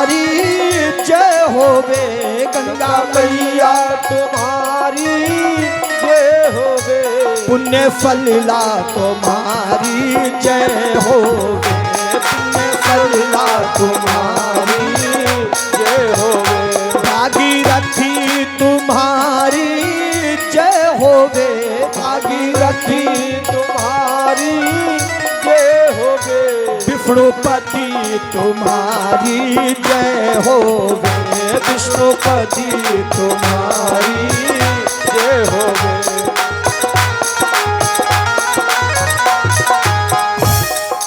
तुम्हारी जय होवे, गंगा मैया तुम्हारी जय होवे, पुण्य फलीला तुम्हारी जय होवे, पुण्य फलीला तुम्हारी जय होवे, भागीरथी तुम्हारी जय होवे, भागीरथी तुम्हारी जय होवे, विष्णुपति तुम्हारी जय होवे, विष्णुपति तुम्हारी जय होवे,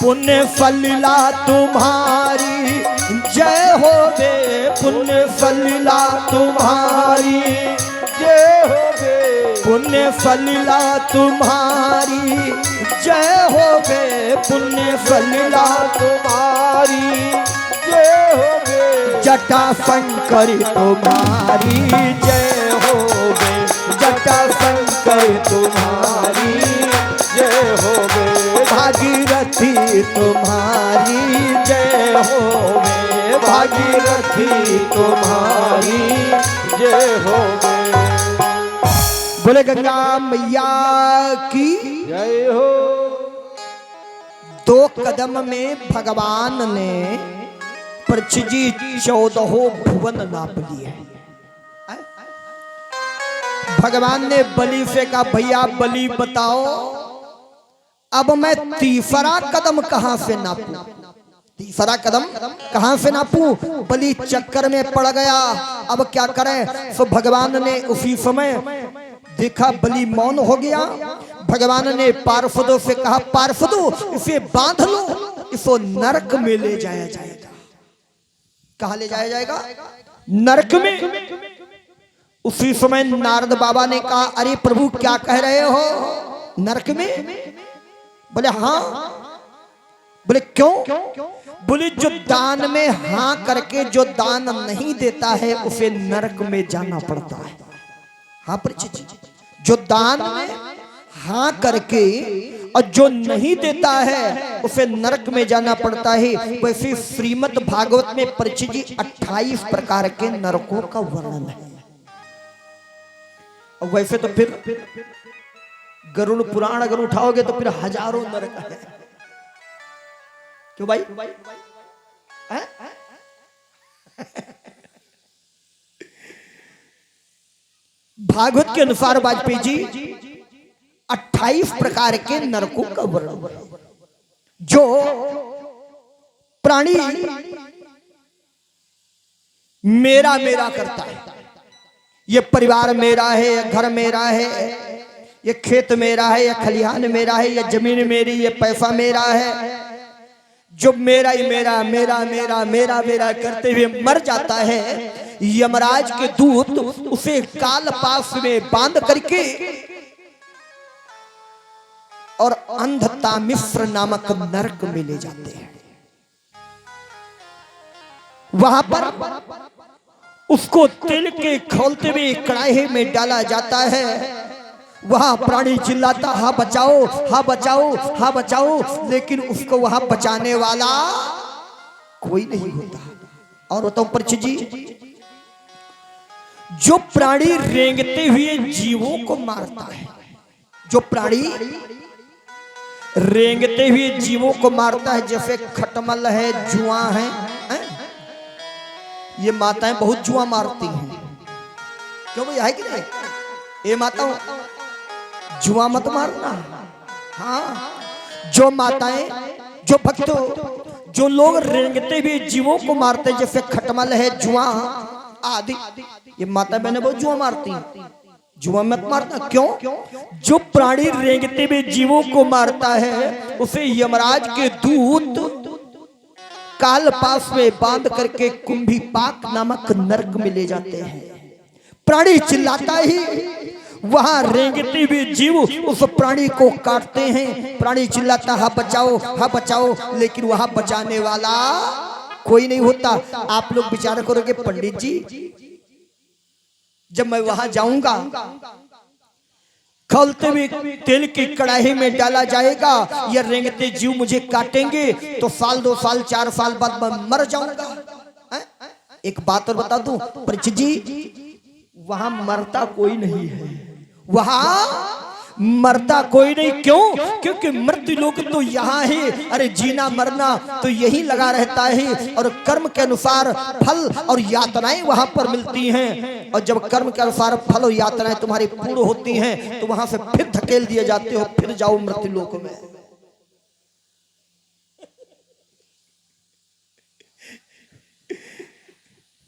पुण्य फलीला तुम्हारी जय होवे, पुण्य फलीला तुम्हारी जय होवे, पुण्य फलीला तुम्हारी जय होवे, पुण्य फलीला तुम्हारी जय होवे, जटा शंकर तुम्हारी जय होवे, जटा शंकर तुम्हारी जय होवे, भागीरथी तुम्हारी जय होवे, भागीरथी तुम्हारी जय होवे। बोले गंगा मैया की जय हो। दो कदम में भगवान ने पृथ्वी जी 14 भुवन नाप लिए। भगवान ने बलि से कहा भैया बलि बताओ अब मैं तीसरा कदम कहां से नापूं, तीसरा कदम कहां से नापूं। बलि चक्कर में पड़ गया, अब क्या करें। तो भगवान ने उसी समय देखा बलि मौन हो गया। भगवान ने पार्षदों से कहा पार्षदों इसे बांध लो, इसको नरक में ले जाया जाएगा। कहां ले जाया जाएगा? नरक में। उसी समय नारद बाबा ने कहा अरे प्रभु क्या कह रहे हो, नरक में? बोले हाँ। बोले क्यों? बोले जो दान में हाँ करके जो दान नहीं देता है उसे नरक में जाना पड़ता है। हाँ परिचित, जो दान में हाँ करके और जो नहीं देता है उसे नरक में जाना पड़ता है। वैसे श्रीमद् भागवत में परिचित जी 28 प्रकार के नरकों का वर्णन है। और वैसे तो फिर गरुड़ पुराण अगर उठाओगे तो फिर हजारों नरक है। क्यों भाई? भागवत के अनुसार वाजपेयी जी 28 प्रकार के नरकों का वर्णन। जो प्राणी मेरा मेरा करता है, ये परिवार मेरा है, ये घर मेरा है, ये खेत मेरा है, ये खलिहान मेरा है, ये जमीन मेरी, ये पैसा मेरा है, जो मेरा ही मेरा मेरा मेरा मेरा मेरा करते हुए मर जाता है, यमराज के दूत उसे काल पास में बांध करके और अंधता मिश्र नामक नरक में ले जाते हैं। वहां पर उसको तेल के खौलते हुए कड़ाहे में डाला जाता है। वहां प्राणी चिल्लाता हा बचाओ हा बचाओ हा बचाओ, लेकिन उसको वहां बचाने वाला कोई नहीं होता। और बताओ परिचित जी, जो प्राणी रेंगते हुए जीवों को मारता है, जो प्राणी रेंगते हुए जीवों को मारता है, जैसे खटमल है, जुआ है, ये माताएं बहुत जुआ मारती हैं। क्यों भैया है कि नहीं? ये माताओं जुआ मत मारना। हाँ, जो माताएं, जो भक्तों, जो लोग रेंगते हुए जीवों को मारते हैं, जैसे खटमल है, जुआ आदि, ये माता बहने बहुत जुआ मारती हैं। जुआ मत मारना। क्यों? जो प्राणी रेंगते हुए जीवों को मारता है उसे यमराज के दूत काल पास में बांध करके कुंभी पाक नामक नरक में ले जाते हैं। प्राणी चिल्लाता ही वहां रेंगते हुए जीव उस प्राणी को काटते हैं। प्राणी चिल्लाता हा बचाओ हा बचाओ, लेकिन वहां बचाने वाला कोई नहीं होता। आप लोग विचार करोगे पंडित जी जब मैं वहां जाऊंगा, खौलते हुए तेल की कड़ाही में डाला जाएगा, ये रेंगते जीव मुझे काटेंगे तो साल 2 साल 4 साल बाद मैं मर जाऊंगा। एक बात और बता दूं परीक्षित जी, वहां मरता कोई नहीं है, वहां मरता कोई नहीं। क्यों? क्योंकि मृत्यु लोक तो यहाँ ही, अरे जीना मरना तो यही लगा रहता है, और कर्म के अनुसार फल और यातनाएं वहां पर मिलती हैं। और जब कर्म के अनुसार फल और यातनाएं तुम्हारी पूर्ण होती हैं तो वहां से फिर धकेल दिए जाते हो, फिर जाओ मृत्यु लोक में।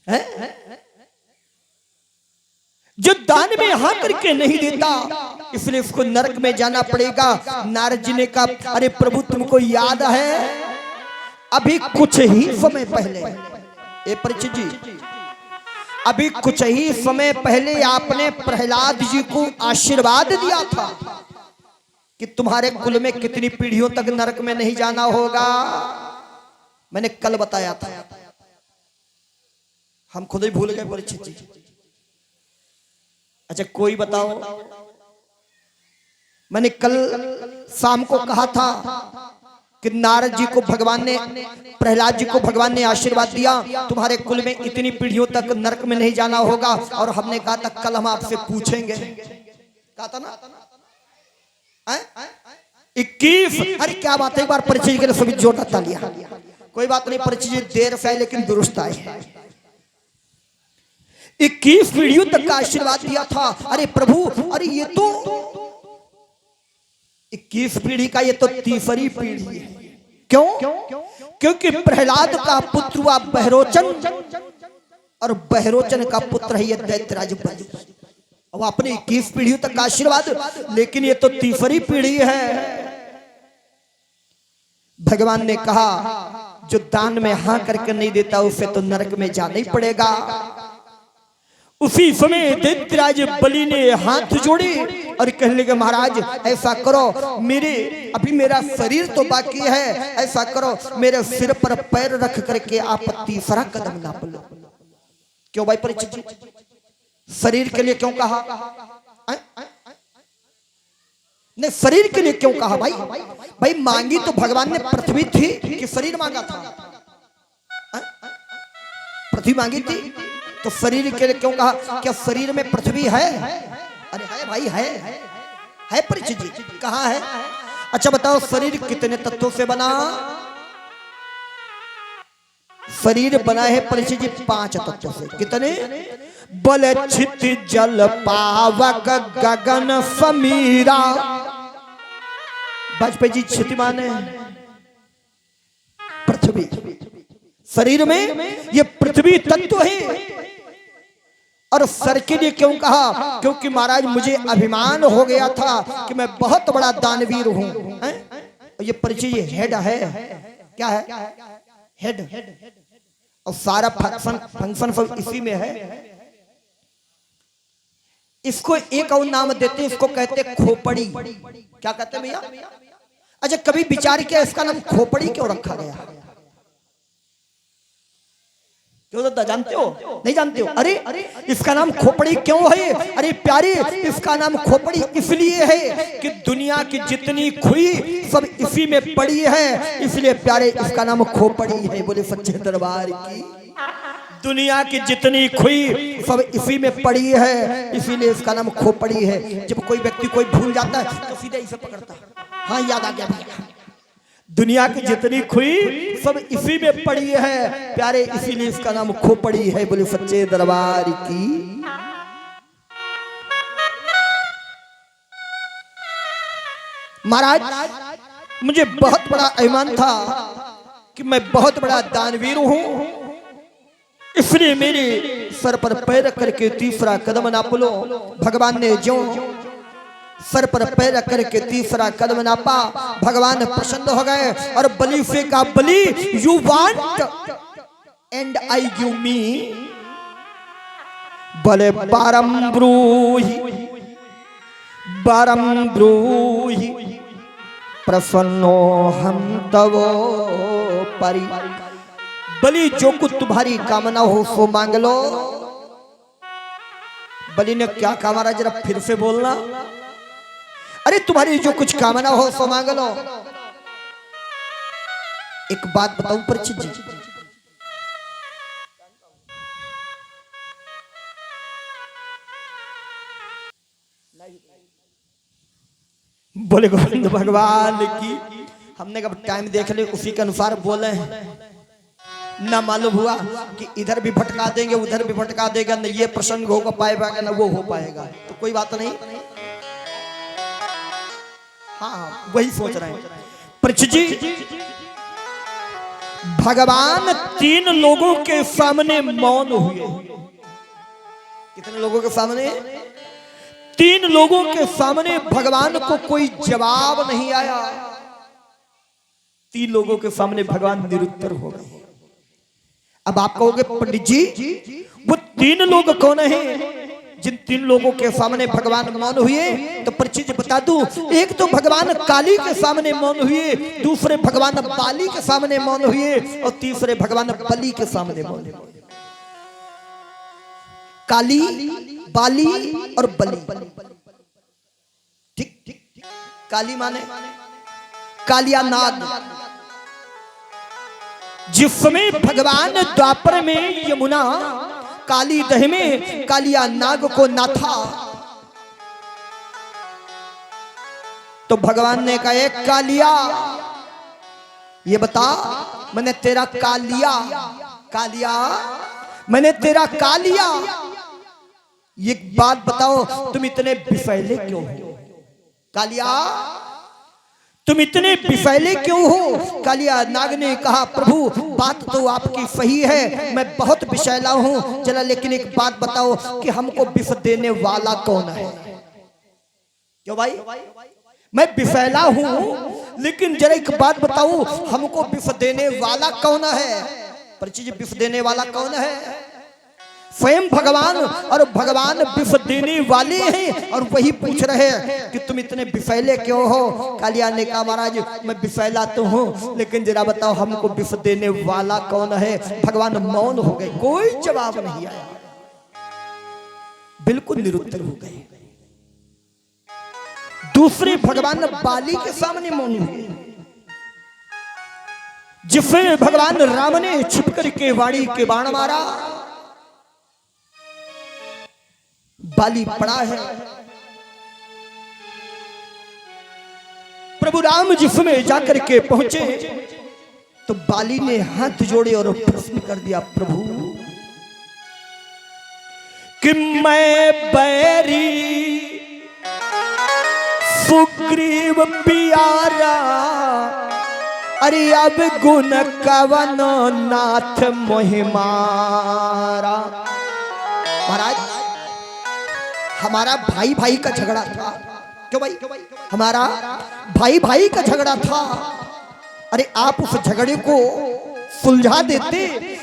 है? जो दान में हाँ करके नहीं देता इसलिए उसको नरक में जाना पड़ेगा। नारद जी ने कहा, अरे प्रभु तुमको याद है अभी कुछ ही समय पहले, ए परीक्षित जी, अभी कुछ ही समय पहले आपने प्रहलाद जी को आशीर्वाद दिया था कि तुम्हारे कुल में कितनी पीढ़ियों तक नरक में नहीं जाना होगा। मैंने कल बताया था, हम खुद ही भूल गए परीक्षित जी। अच्छा कोई बताओ, मैंने कल शाम को कहा था कि नारद जी को भगवान ने, प्रहलाद जी को भगवान ने आशीर्वाद दिया तुम्हारे कुल में इतनी पीढ़ियों तक नरक में नहीं जाना होगा। और हमने कहा था कल हम आपसे पूछेंगे, कहा था ना 21। अरे क्या बात है, एक बार परिचय के लिए सभी जोरदार तालियां। कोई बात नहीं, परिचय देर से आए लेकिन दुरुस्त आए। 21 पीढ़ियों तक का आशीर्वाद दिया था। अरे प्रभु, अरे ये तो 21 पीढ़ी का, ये तो 30वीं पीढ़ी है। क्यों? क्योंकि प्रहलाद का पुत्र हुआ बहरोचन, और बहरोचन का पुत्र है ये दैत्यराज बलि। अब आपने 21 पीढ़ियों तक का आशीर्वाद, लेकिन ये तो 30वीं पीढ़ी है। भगवान ने कहा जो दान में हां करके नहीं देता उसे तो नरक में जाना ही पड़ेगा। उसी समय दैत्यराज बलि ने हाथ जोड़े और कहने लगे, महाराज ऐसा करो, मेरे अभी मेरा शरीर तो बाकी है, ऐसा करो मेरे सिर पर पैर रख करके आप 3रा कदम नाप लो। क्यों भाई परीक्षित जी, शरीर के लिए क्यों कहा? नहीं, शरीर के लिए क्यों कहा भाई? भाई मांगी तो भगवान ने पृथ्वी थी कि शरीर मांगा था? पृथ्वी मांगी थी तो शरीर के लिए क्यों कहा? क्या शरीर में पृथ्वी है? अरे है भाई, है परीक्षित जी, कहाँ है? अच्छा बताओ, शरीर कितने तत्वों से बना? शरीर बना है परीक्षित जी 5 तत्वों से। कितने? बल छित जल पावक गगन समीरा। वाजपेयी जी क्षितिमान है पृथ्वी। शरीर में ये पृथ्वी तत्व है। और सर के लिए क्यों कहा? क्योंकि महाराज मुझे अभिमान हो गया था कि मैं बहुत बड़ा दानवीर हूं। ये परिचय हेड है, क्या है? हेड। और सारा फंक्शन सब इसी में है। इसको एक और नाम देते हैं, इसको कहते खोपड़ी। क्या कहते हैं भैया? अच्छा कभी विचार किया इसका नाम खोपड़ी क्यों रखा गया? क्यों तो जानते हो? नहीं जानते हो? अरे इसका नाम खोपड़ी क्यों है? अरे प्यारे, इसका नाम खोपड़ी इसलिए है कि दुनिया की जितनी खुई सब इसी में पड़ी है, इसलिए प्यारे इसका नाम खोपड़ी है। बोले सच्चे दरबार की। दुनिया की जितनी खुई सब इसी में पड़ी है, इसीलिए इसका नाम खोपड़ी है। जब कोई व्यक्ति कोई भूल जाता है तो सीधे इसे पकड़ता है। हाँ याद आ गया भैया, दुनिया की जितनी खुई सब इसी में पड़ी है प्यारे, इसीलिए इसका नाम खोपड़ी है। बोले सच्चे दरबार की। महाराज मुझे बहुत बड़ा अभिमान था कि मैं बहुत बड़ा दानवीर हूं, इसलिए मेरे सर पर पैर रख करके 3रा कदम नाप लो। भगवान ने जो सर पर पैर रख करके 3रा कदम नापा, भगवान प्रसन्न हो गए और बलि से कहा, Bali you want and I give me. बोले बारम ब्रूहि प्रसन्नो हम तवो परि। बलि जो कुछ तुम्हारी कामना हो सो मांग लो। बलि ने क्या कहा महाराज, जरा फिर से बोलना। अरे तुम्हारी जो कुछ कामना हो सो मांग लो। एक बात बताऊं परीक्षित जी, बोले गोविंद भगवान की। हमने कब टाइम देख ले उसी के अनुसार बोले हैं, ना मालूम हुआ कि इधर भी भटका देंगे उधर भी भटका देगा, न ये प्रसंग हो पाएगा ना वो हो पाएगा, तो कोई बात नहीं। हाँ वही सोच रहे हैं परीक्षित जी। भगवान 3 लोगों के सामने मौन हुए। कितने लोगों के सामने? 3 लोगों के सामने भगवान को कोई जवाब नहीं आया। 3 लोगों के सामने भगवान निरुत्तर हो गए। अब आप कहोगे पंडित जी वो 3 लोग कौन हैं जिन 3 लोगों के सामने भगवान मौन हुए? तो परीक्षित बता दूं, एक तो भगवान काली के सामने मौन हुए, दूसरे भगवान बाली के सामने मौन हुए, और तीसरे भगवान बलि के सामने मौन हुए। काली, बाली और बलि। ठीक ठीक। काली माने कालिया नाग। जिस समय भगवान द्वापर में यमुना काली दह में कालिया नाग को नाथा, तो भगवान ने कहा एक कालिया ये बता मैंने तेरा कालिया, कालिया मैंने तेरा कालिया, ये बात बताओ तुम इतने बिफैले क्यों हो? कालिया तुम इतने बिफैले क्यों हो? कालिया नाग ने कहा प्रभु बात तो आपकी सही है, मैं बहुत बिशैला हूं, चला लेकिन एक बात बताओ कि हमको बिफ देने वाला कौन है? क्यों भाई? मैं बिफैला हूं लेकिन जरा एक बात बताओ हमको बिफ देने वाला कौन है? परीक्षित बिफ देने वाला कौन है? स्वयं भगवान, और भगवान बिफ देने वाले हैं और वही पूछ रहे हैं कि तुम इतने बिफैले क्यों हो? कालिया ने कहा महाराज मैं बिफैला तो हूं लेकिन जरा बताओ हमको बिफ देने वाला कौन है? भगवान मौन हो गए, कोई जवाब नहीं आया, बिल्कुल निरुत्तर हो गए। दूसरे भगवान बाली के सामने मौन हुए, जिससे भगवान राम ने छिप करके वाणी के बाण मारा। बाली पड़ा है, प्रभु राम जिसमें जाकर के पहुंचे तो बाली ने हाथ जोड़े और प्रश्न कर दिया प्रभु कि मैं बैरी सुग्रीव प्यारा, अरे अब गुण कवन नाथ मोहिमारा। महाराज हमारा भाई भाई का झगड़ा था। क्यों भाई? हमारा भाई भाई का झगड़ा था। अरे आप उस झगड़े को सुलझा देते,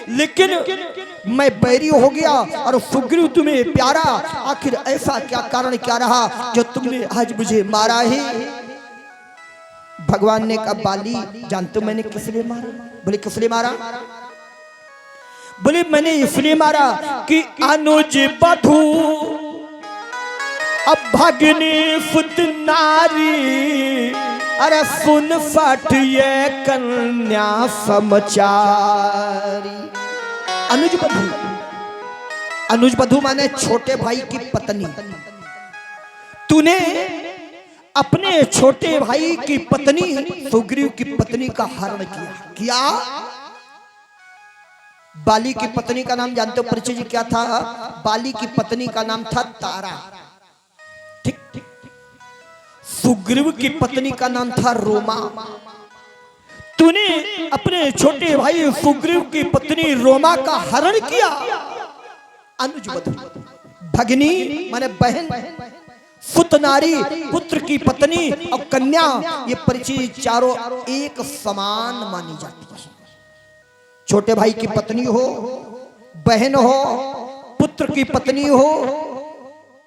लेकिन मैं बैरी हो गया और सुग्रीव तुम्हें प्यारा, आखिर ऐसा क्या कारण क्या रहा जो तुमने आज मुझे मारा है? भगवान ने कहा बाली जानते हो मैंने किस लिए मारा? बोले किस लिए मारा? बोले मैंने इसलिए मारा कि अनुज बधू अब भगनी फुत नारी, अरे सुन फट ये कन्या समाचारी। अनुज बधू, अनुज बधू माने छोटे भाई की पत्नी। तूने अपने छोटे भाई की पत्नी सुग्रीव की पत्नी का हरण किया। बाली की पत्नी का नाम जानते हो परिचय जी क्या था? बाली की पत्नी का नाम था तारा। ठीक ठीक। सुग्रीव की पत्नी का नाम था रोमा। तूने अपने छोटे भाई सुग्रीव की पत्नी रोमा का हरण किया। अनुज बधू भगनी माने बहन, सुतनारी पुत्र की पत्नी और कन्या, ये परिचय चारों एक समान मानी जाती है। छोटे भाई की पत्नी हो, बहन हो, पुत्र की पत्नी हो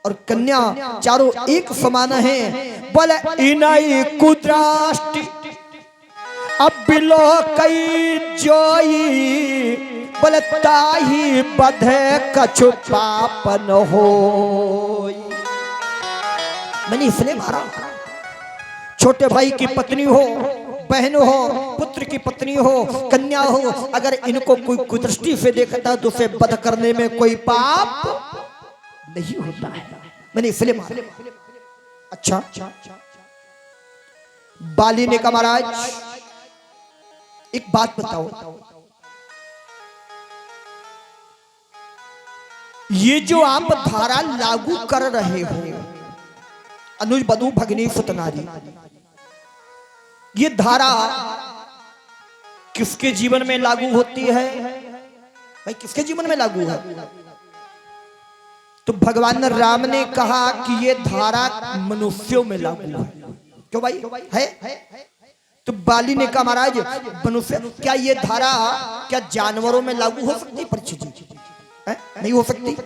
और कन्या, चारों एक समान है। बोले इनाई कुद्राष्टि अब बिलो कई जोई, बोले ताही बधे कछु पापन हो। मैंने इसलिए मारा। छोटे भाई की पत्नी हो, बहन हो, पुत्र की पत्नी हो, कन्या हो, अगर इनको कोई कुदृष्टि से देखता तो उसे वध करने में कोई पाप नहीं होता है। मैंने इसलिए मारा। अच्छा बाली ने कहा महाराज एक बात बताओ, ये जो आप धारा लागू कर रहे हो अनुज बधू भगनी सुतनारी, ये धारा किसके जीवन में लागू होती है भाई? किसके जीवन में लागू है? तो भगवान राम ने कहा कि ये धारा मनुष्यों में लागू है। क्यों भाई है? तो बाली ने कहा महाराज मनुष्य, क्या ये धारा क्या जानवरों में लागू हो सकती है? परीक्षित जी नहीं हो सकती।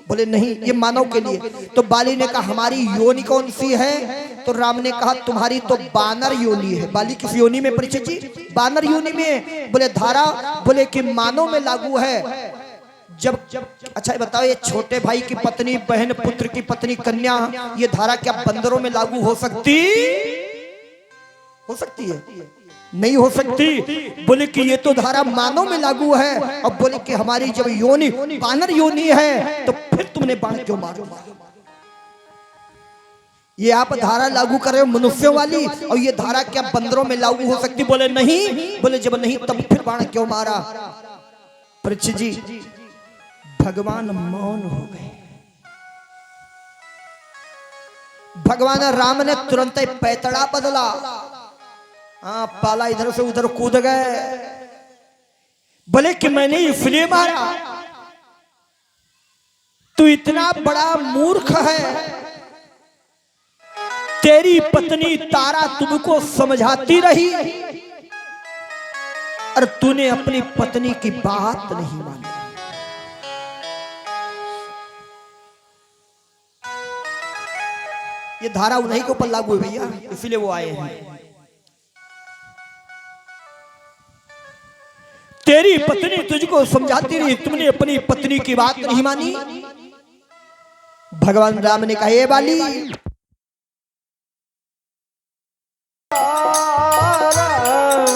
बोले नहीं, ये मानव के लिए। तो बाली ने कहा हमारी योनि कौन सी है? तो राम ने कहा तुम्हारी तो बानर योनि है। बाली किस योनि में परीक्षित जी? बानर योनि में। बोले धारा, बोले कि मानव में लागू है। जब अच्छा बताओ, ये छोटे भाई की पत्नी, बहन, पुत्र की पत्नी, कन्या, ये धारा क्या बंदरों में लागू हो सकती है? नहीं हो सकती। बोले कि ये तो धारा मानव में लागू है। अब बोले कि हमारी जब योनि बानर योनि है तो फिर तुमने बाण क्यों मारा? ये आप धारा लागू कर रहे हो मनुष्यों वाली, और ये धारा क्या बंदरों में लागू हो सकती? बोले नहीं। बोले जब नहीं तब फिर बाण क्यों मारा? परीक्षित जी भगवान मौन हो गए। भगवान राम ने तुरंत पैतड़ा बदला। हाँ, पाला इधर से उधर कूद गए। बोले कि मैंने इसलिए मारा, तू इतना बड़ा मूर्ख है। तेरी पत्नी तारा तुमको समझाती रही और तूने अपनी पत्नी की बात नहीं मानी। ये धारा उन्हीं के ऊपर लागू है भैया, इसीलिए वो आए हैं। तेरी पत्नी तुझको समझाती रही, तुमने अपनी पत्नी की बात नहीं मानी। भगवान राम ने कहा ये बाली,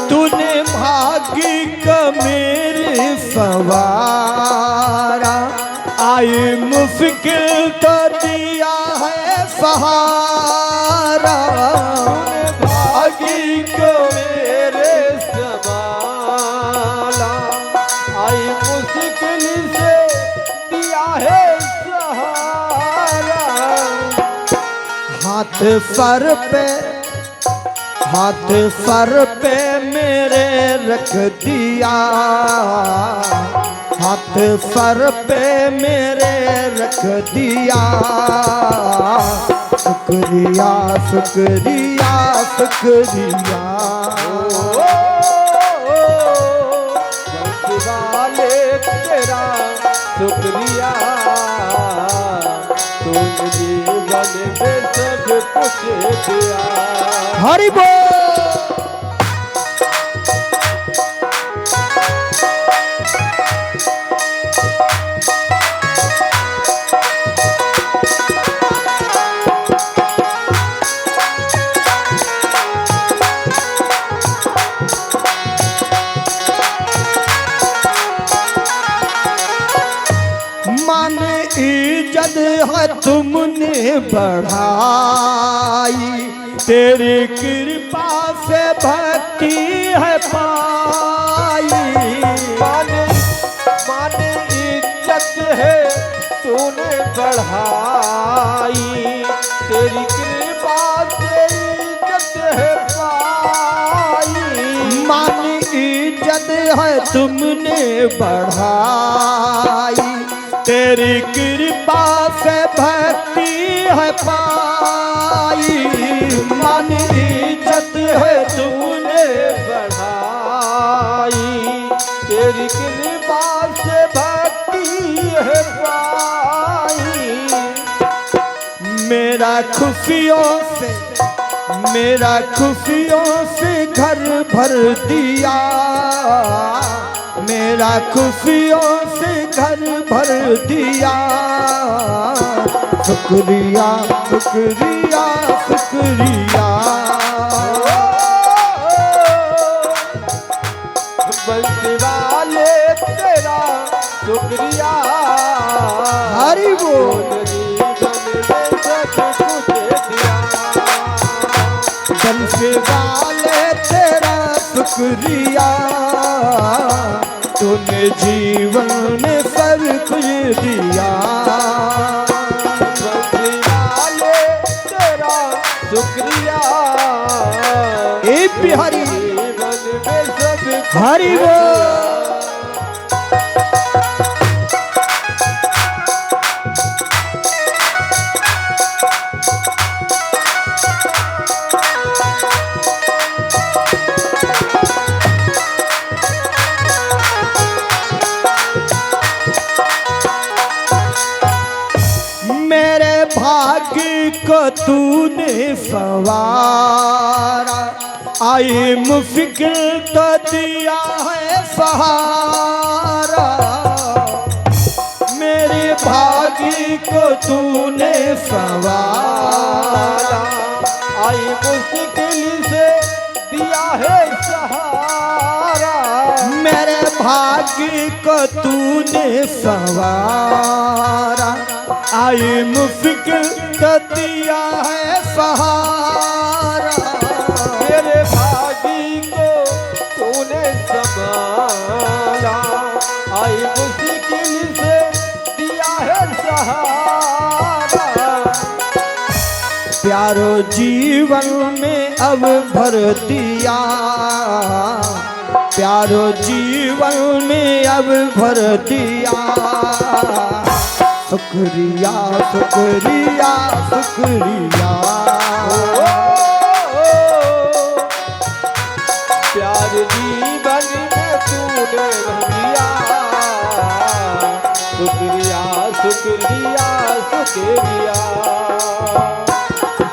तूने भागी का मेरे सवारा, आई मुश्किल तो दिया है सहारा। भागी का मेरे सवारा, आई मुश्किल से दिया है सहारा। हाथ सर पे मेरे रख दिया, हाथ सर पे मेरे रख दिया। शुक्रिया शुक्रिया शुक्रिया, वाले तेरा शुक्रिया, तूने जीवन में सब कुछ दिया। हरि बोल। मान इज्जत है तुमने बढ़ाई, तेरी कृपा से भक्ति है पाई। मान इज्जत है तूने बढ़ाई, तेरी कृपा से इज्जत है पाई। मान इज्जत है तुमने बढ़ाई, तेरी कृपा से भक्ति है पाई। मान इज्जत है तूने बढ़ाई, तेरी कृपा से भक्ति है पाई। मेरा खुशियों से घर भर दिया, मेरा खुशियों से घर भर दिया। शुक्रिया शुक्रिया शुक्रिया, बंसी वाले तेरा शुक्रिया। हरि बोल। बंसी वाले तेरा शुक्रिया, तूने जीवन में सब कुछ दिया। बंसी वाले तेरा शुक्रिया, ए बिहारी जीवन में सब कुछ हरि दिया। मेरे भाग्य को तूने संवारा, आई मुश्किल तो दिया है सहारा। मेरे भाग्य को तूने संवारा, आई मुश्किल से दिया है सहारा। मेरे भाग्य को तूने संवारा, आई मुश्किल तो दिया है सहारा। मेरे भागी को तूने संभाला, आई मुश्किल से दिया है सहारा। प्यारो जीवन में अब भर दिया, प्यारो जीवन में अब भर दिया। शुक्रिया शुक्रिया शुक्रिया, प्यार जीवन में तूने भर दिया। शुक्रिया शुक्रिया शुक्रिया,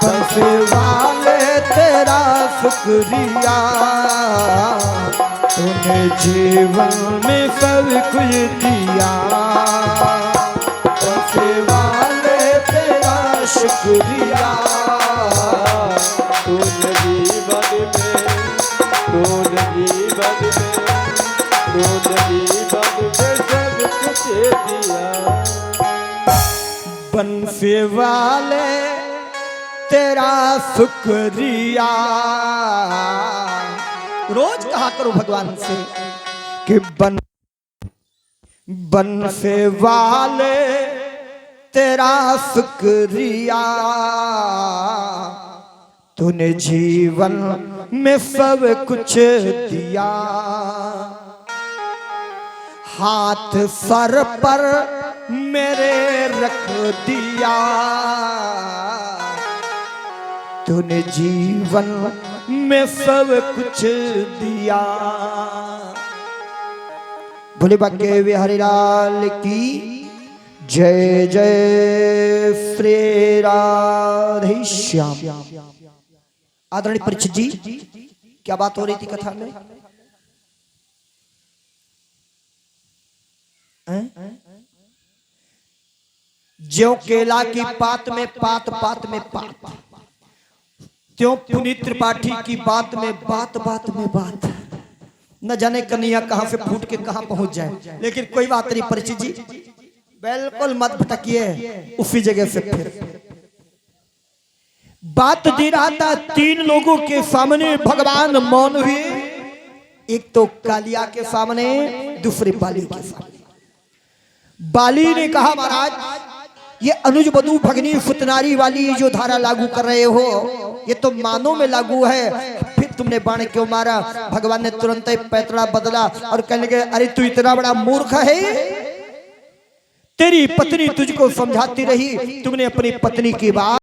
बंसी वाले तेरा शुक्रिया, तूने जीवन में सब कुछ दिया। बंसी वाले तेरा शुक्रिया, तूने जीवन में, तूने जीवन में, तूने जीवन में सब कुछ दिया। बंसी वाले तेरा शुक्रिया। रोज कहा करो भगवान से कि बंसी वाले तेरा शुक्रिया, तूने जीवन में सब कुछ दिया। हाथ सर पर मेरे रख दिया, तूने जीवन में सब कुछ दिया। भोले बाके बिहारी लाल की जय जय श्री राधे श्याम। आदरणीय परीक्षित जी, क्या बात हो रही थी कथा में? ज्यों केला की पात में पात, पात में पात, त्यों पुनीत त्रिपाठी की बात में बात, बात में बात। न जाने कन्हैया कहां से फूट के कहां पहुंच जाए, लेकिन कोई बात नहीं परीक्षित जी, बिल्कुल मत भटकिए, उसी जगह से फिर बात दे रहा था। तीन लोगों के सामने भगवान मौन हुए, एक तो कालिया के सामने, दूसरे बाली के सामने। बाली ने कहा महाराज, ये अनुज बधू भगनी सुतनारी वाली जो धारा लागू कर रहे हो, ये तो मानों में लागू है, फिर तुमने बाण क्यों मारा? भगवान ने तुरंत ही पैतरा बदला और कहने लगे, अरे तू इतना बड़ा मूर्ख है, तेरी पत्नी तुझको समझाती रही, तुमने अपनी पत्नी की बात